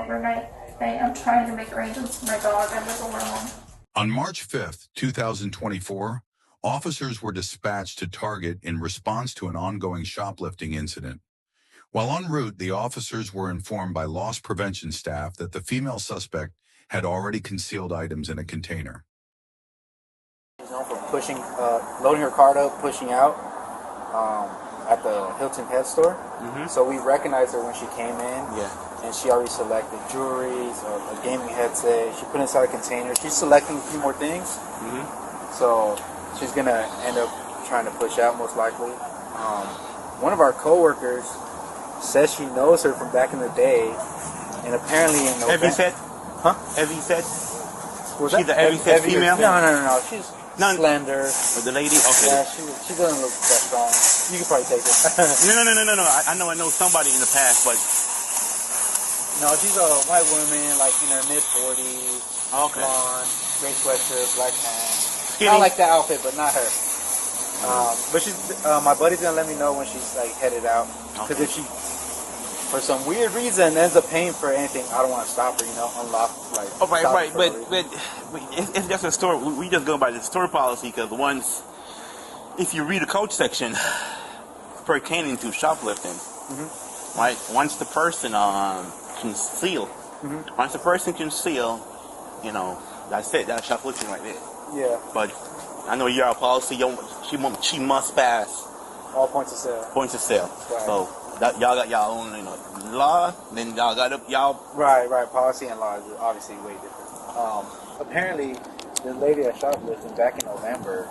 overnight. I'm trying to make arrangements for my dog. I live alone. On March 5th, 2024, officers were dispatched to Target in response to an ongoing shoplifting incident. While en route, the officers were informed by loss prevention staff that the female suspect had already concealed items in a container. She's known for pushing, loading her cart up, pushing out at the Hilton Pet Store. So we recognized her when she came in. And she already selected jewelry, a gaming headset. She put inside a container. She's selecting a few more things. So she's going to end up trying to push out, most likely. One of our coworkers says she knows her from back in the day. And apparently in November... Heavy set? Huh? Heavy set? She's a heavy set female? No. She's slender. With the lady? Okay. Yeah, she doesn't look that strong. You can probably take it. No. I know somebody in the past, but... No, she's a white woman, like in her mid-40s. Okay. Blonde, gray sweatshirt, black pants. Skinny. Not like that outfit, but not her. But she's. My buddy's gonna let me know when she's like headed out. Because if she, for some weird reason, ends up paying for anything, I don't want to stop her. Unlock like. Oh, right. But it's just a store. We just go by the store policy because if you read the code section pertaining to shoplifting, right? Once the person conceal. Once the person conceal, that's it. That's shoplifting right there. Yeah. But I know your policy. She must pass all points of sale. Points of sale. Right. So y'all got y'all own, law. Then y'all got y'all. Right. Policy and law is obviously way different. Apparently, the lady that shoplifted back in November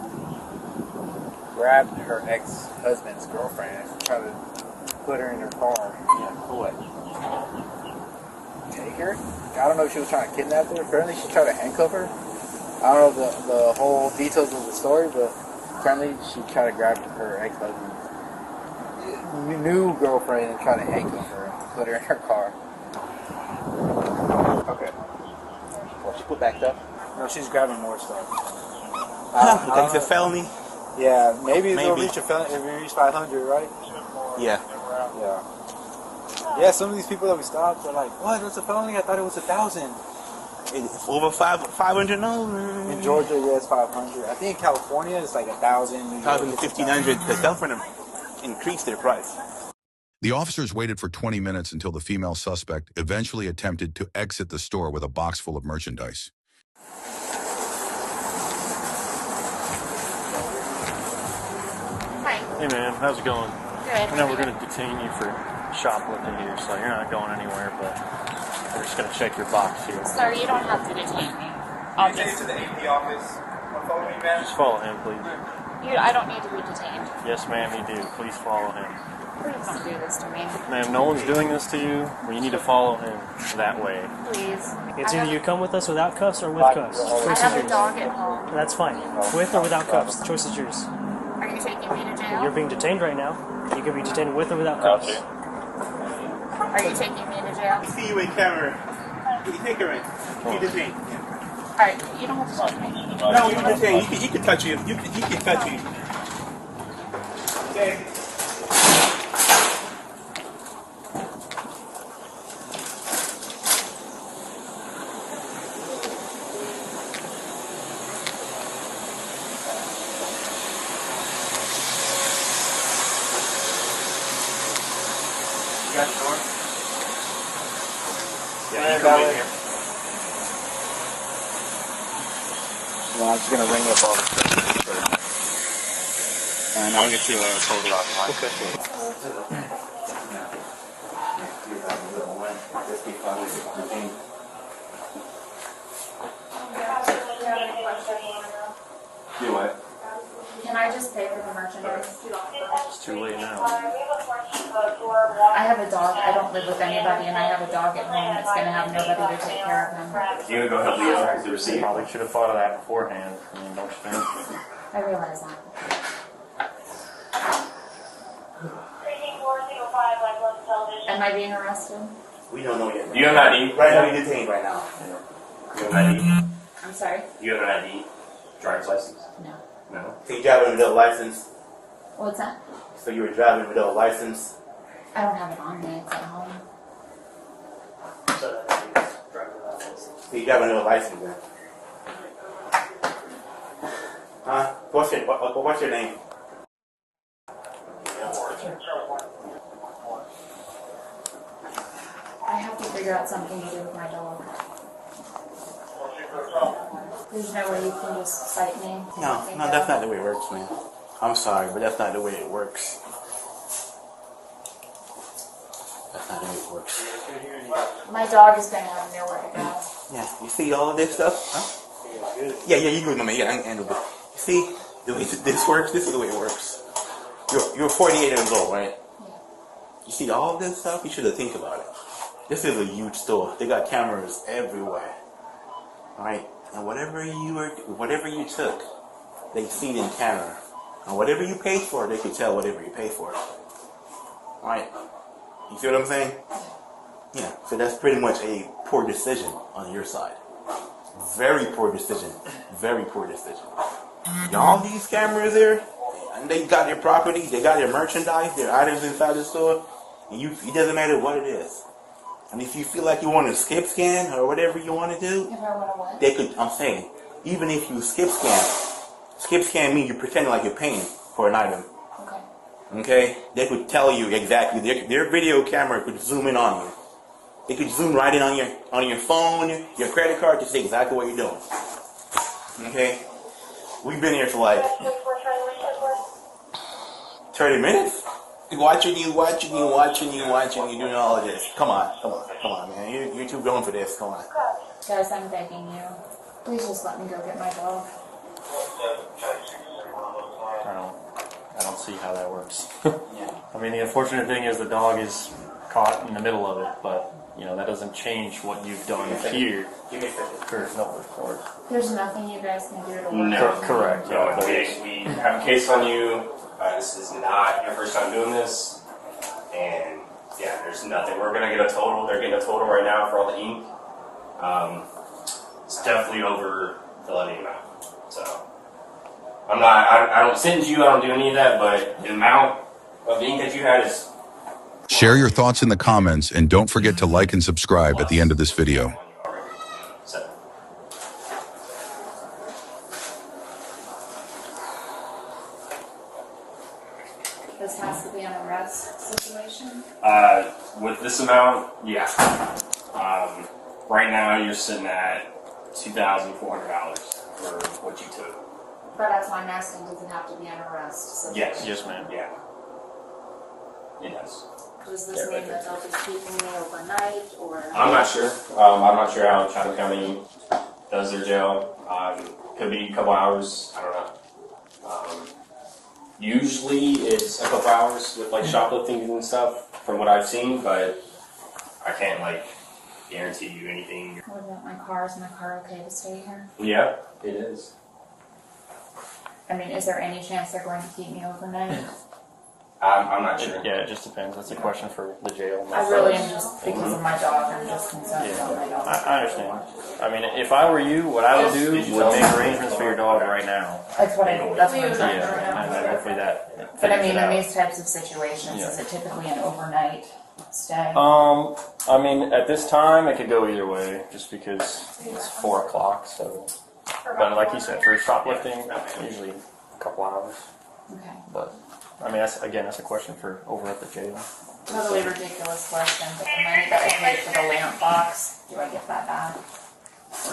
grabbed her ex-husband's girlfriend and tried to put her in her car. Yeah. For what? Take her? I don't know if she was trying to kidnap her. Apparently she tried to handcuff her. I don't know the whole details of the story, but apparently she tried to grab her ex-husband's new girlfriend and try to handcuff her and put her in her car. Okay. Well, she put back up? No, she's grabbing more stuff. That's a felony? Yeah, maybe it'll reach a felony if we reach 500, right? Yeah. Yeah, some of these people that we stopped are like, what? That's a felony? I thought it was 1,000. It's over 500? No. In Georgia, yeah, it's 500. I think in California, it's like 1,000. 1,000, 1,500. Because California increased their price. The officers waited for 20 minutes until the female suspect eventually attempted to exit the store with a box full of merchandise. Hi. Hey man, how's it going? Good. I know we're going to detain you for shoplifting here, so you're not going anywhere, but we're just going to check your box here. Sorry, you don't have to detain me. I'll take you to the AP office. Follow me, ma'am. Just follow him, please. I don't need to be detained. Yes, ma'am, you do. Please follow him. Please don't do this to me. Ma'am, no one's doing this to you, but you need to follow him that way. Please. It's either you come with us without cuffs or with cuffs. The I choice have is a yours. dog at home. That's fine. With or without cuffs, the choice is yours. Are you taking me to jail? You're being detained right now. You can be detained with or without cuffs. Are you taking me to jail? See you in camera. You take her in. You detain. Alright, you don't have to touch me. No, you detain. He can touch you. He can touch you. Okay. You got the door? Yeah, you go in here. Well, I'm just going to ring up all the stuff. And I'll get you a total off. Okay. Do what? Can I just pay for the merchandise? It's too late now. I have a dog. I don't live with anybody, and I have a dog at home that's going to have nobody to take care of him. You gonna go help Leo with the receipt? Probably should have thought of that beforehand. I mean, don't you think? I realize that. Am I being arrested? We don't know yet. You have an ID? Right now, you're detained right now. You have an ID? I'm sorry? You have an ID? Driver's license? No. No. So you driving without a license? What's that? So you were driving without a license? I don't have it on me. It's at home. So So you got another license then? Huh? What's your name? I have to figure out something to do with my dog. There's no way you can just cite me. No, that's not the way it works, man. I'm sorry, but that's not the way it works. That's not the way it works. My dog is going to have nowhere to go. Yeah, you see all of this stuff? Huh? Yeah, you good, my man. Yeah, I can handle it. You see the way this works? This is the way it works. You're 48 years old, right? Yeah. You see all this stuff? You should have think about it. This is a huge store. They got cameras everywhere. Alright? And whatever you took, they see it in camera. And whatever you paid for, they can tell whatever you paid for. Alright? You see what I'm saying? Yeah. So that's pretty much a poor decision on your side. Very poor decision. Very poor decision. All these cameras there, and they got their property, they got their merchandise, their items inside the store, and it doesn't matter what it is. And if you feel like you want to skip scan or whatever you want to do, If I want to what? they could, I'm saying, even if you skip scan means you're pretending like you're paying for an item. Okay. Okay? They could tell you exactly, their video camera could zoom in on you. They could zoom right in on your phone, your credit card to see exactly what you're doing. Okay? We've been here for like 30 minutes? Watching you, doing all of this. Come on, man. You're too grown for this. Come on. Guys, I'm begging you. Please just let me go get my dog. I don't see how that works. I mean, the unfortunate thing is the dog is caught in the middle of it, but you know that doesn't change what you've done here. There's nothing you guys can do to work. No. Correct. No, Yeah, we have a case on you. This is not your first time doing this. And yeah, there's nothing. We're going to get a total. They're getting a total right now for all the ink. It's definitely over the levy amount. So I don't sentence you. I don't do any of that. But the amount of ink that you had is. Share your thoughts in the comments and don't forget to like and subscribe at the end of this video. So. This has to be an arrest situation. With this amount, yeah. Right now you're sitting at $2,400 for what you took. But that's why I'm asking, does it have to be an arrest situation? Yes. Yes, ma'am. Yeah. It does. Does this mean that they'll be keeping me overnight, or? I'm not sure. I'm not sure how Chatham County does their jail. Could be a couple hours. I don't know. Usually it's a couple hours with like shoplifting and stuff, from what I've seen, but I can't like guarantee you anything. What about my car? Is my car okay to stay here? Yeah, it is. I mean, is there any chance they're going to keep me overnight? I'm not sure. Yeah, it just depends. That's a question for the jail. I really am just, because of my dog, I'm just concerned about my dog. I understand. I mean, if I were you, what I would do would make arrangements for your dog right now. That's what I'm trying to do right Yeah, and then now. hopefully that. But I figures mean, it in out. these types of situations, is it typically an overnight stay? I mean, at this time, it could go either way, just because it's 4 o'clock. So, but like you said, for shoplifting, usually a couple hours. Okay. But I mean, that's a question for over at the jail. Totally ridiculous question, but the money that I paid for the lamp box, do I get that back?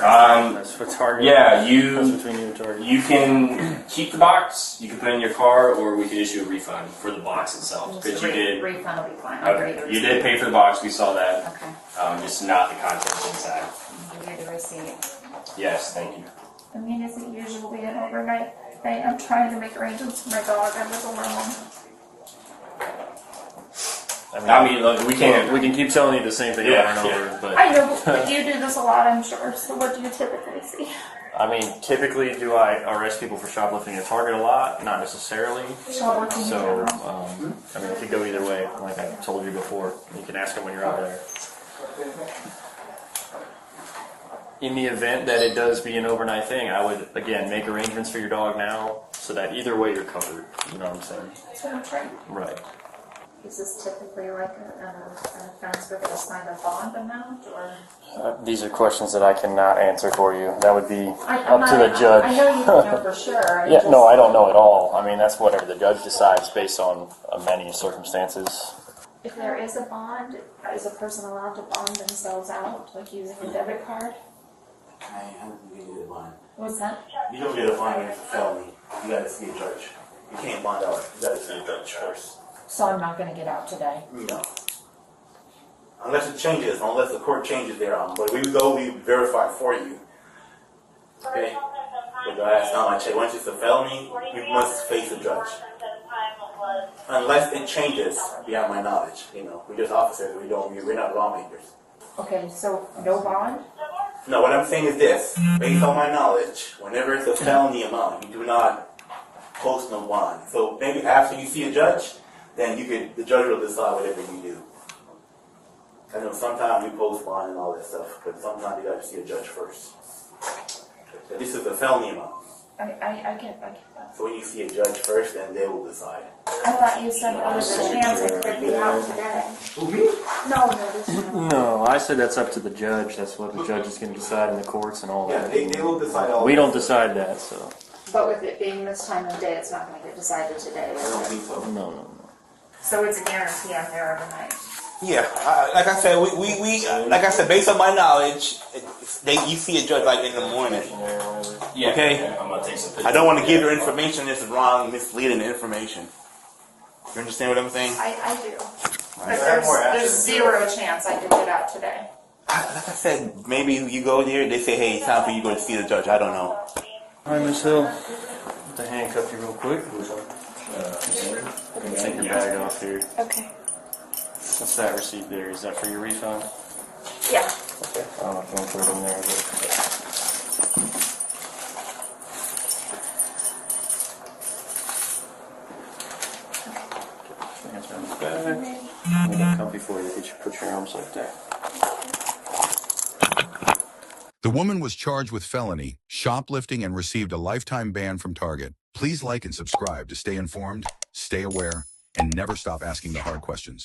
That's for Target. Yeah, That's between you and Target. You can keep the box, you can put it in your car, or we could issue a refund for the box itself. Just Because the you did. refund will be fine. I'll give you the Okay, you did receipt. pay for the box. We saw that. Okay. Just not the contents inside. I'll give you the receipt. Yes, thank you. I mean, is it usually an overnight thing? I'm trying to make arrangements for my dog. I live alone. I mean, look, we can't. We can keep telling you the same thing Yeah, over and yeah. over, but I know, but you do this a lot, I'm sure. So what do you typically see? I mean, typically, do I arrest people for shoplifting at Target a lot? Not necessarily. Shoplifting in So, general. I mean, it could go either way. Like I told you before, you can ask them when you're out there. In the event that it does be an overnight thing, I would again make arrangements for your dog now, so that either way you're covered. You know what I'm saying? That's what I'm trying. Right. Is this typically like an offense with a sign of bond amount, or? These are questions that I cannot answer for you. That would be I'm up to the not- judge. I know you don't know for sure. Yeah, no, I don't know at all. I mean, that's whatever the judge decides based on many circumstances. If there is a bond, is a person allowed to bond themselves out, like using a debit card? I don't get a bond. What's that? You don't get a bond if it's a felony. You gotta see a judge. You can't bond out. You gotta see a judge first. So I'm not going to get out today. No. Unless it changes, unless the court changes their but we go, we verify for you. Okay? But the last time I checked, once it's a felony, we must face a judge. Unless it changes beyond my knowledge. You know, we're just officers, we're not lawmakers. Okay, so no bond? No, what I'm saying is this, based on my knowledge, whenever it's a felony amount, you do not post no bond. So maybe after you see a judge, then the judge will decide whatever you do. I know sometimes we post bond and all that stuff, but sometimes you got to see a judge first. But this is a felony amount. I get that. So when you see a judge first, then they will decide. I thought you said there was a chance it could be out today. Who, me? No, this is No, I said that's up to the judge. That's what the judge is going to decide in the courts and all Yeah, that. they will decide all We that. don't decide that, so. But with it being this time of day, it's not going to get decided today, I is don't it? think so. No. So it's a guarantee I'm there every night. Yeah, like I said, like I said, based on my knowledge, you see a judge like in the morning. Yeah. Okay. I'm gonna take some pictures. I don't want to give your information that's wrong, misleading information. You understand what I'm saying? I do. But there's zero chance I could get out today. Like I said, maybe you go there, they say, hey, it's time for you to go to see the judge. I don't know. All right, Miss Hill. Have to handcuff you real quick. Take your bag off here. Okay. What's that receipt there? Is that for your refund? Yeah. Okay. I don't know if you want to put it in there. But... Hands around the back. I'm going to come before you. Get you put your arms like that. The woman was charged with felony, shoplifting, and received a lifetime ban from Target. Please like and subscribe to stay informed, stay aware, and never stop asking the hard questions.